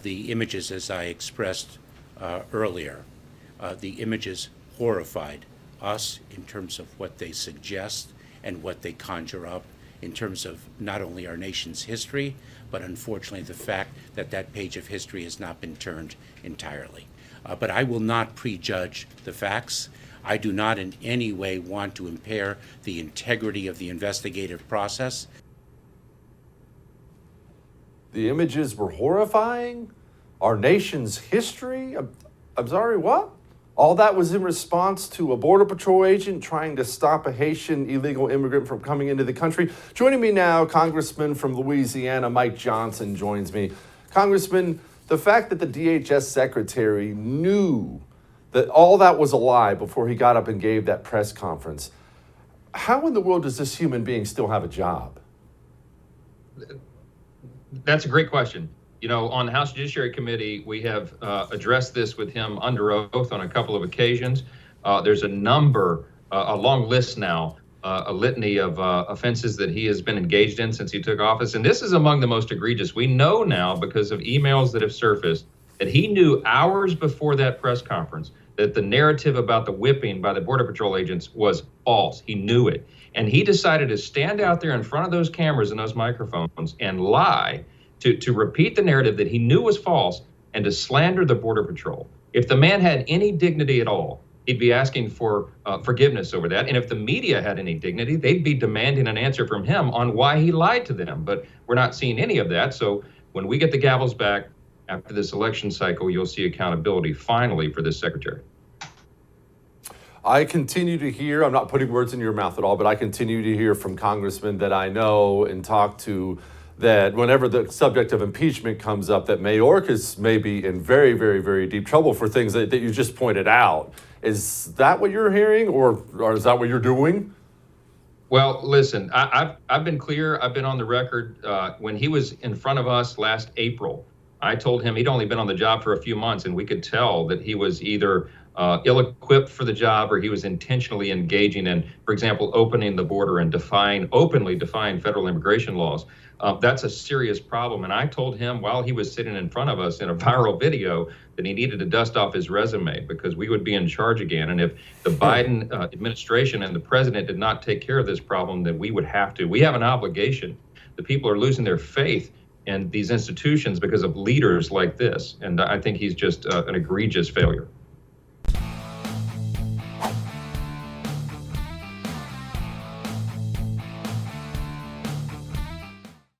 The images, as I expressed earlier, the images horrified us in terms of what they suggest and what they conjure up in terms of not only our nation's history, but unfortunately the fact that that page of history has not been turned entirely. But I will not prejudge the facts. I do not in any way want to impair the integrity of the investigative process. The images were horrifying? Our nation's history? I'm sorry, what? All that was in response to a Border Patrol agent trying to stop a Haitian illegal immigrant from coming into the country. Joining me now, Congressman from Louisiana, Mike Johnson, joins me. Congressman, the fact that the DHS secretary knew that all that was a lie before he got up and gave that press conference, how in the world does this human being still have a job? That's a great question. You know, on the House Judiciary Committee, we have addressed this with him under oath on a couple of occasions. There's a long list now, a litany of offenses that he has been engaged in since he took office. And this is among the most egregious. We know now, because of emails that have surfaced, that he knew hours before that press conference that the narrative about the whipping by the Border Patrol agents was false. He knew it. And he decided to stand out there in front of those cameras and those microphones and lie to repeat the narrative that he knew was false and to slander the Border Patrol. If the man had any dignity at all, he'd be asking for forgiveness over that. And if the media had any dignity, they'd be demanding an answer from him on why he lied to them. But we're not seeing any of that. So when we get the gavels back after this election cycle, you'll see accountability finally for this secretary. I continue to hear, I'm not putting words in your mouth at all, but I continue to hear from congressmen that I know and talk to that whenever the subject of impeachment comes up, that Mayorkas may be in very, very, very deep trouble for things that you just pointed out. Is that what you're hearing, or is that what you're doing? Well, listen, I've been clear. I've been on the record. When he was in front of us last April, I told him he'd only been on the job for a few months, and we could tell that he was either ill-equipped for the job or he was intentionally engaging in, for example, opening the border and openly defying federal immigration laws. That's a serious problem. And I told him while he was sitting in front of us in a viral video that he needed to dust off his resume because we would be in charge again. And if the Biden administration and the president did not take care of this problem, then we would have to. We have an obligation. The people are losing their faith in these institutions because of leaders like this. And I think he's just an egregious failure.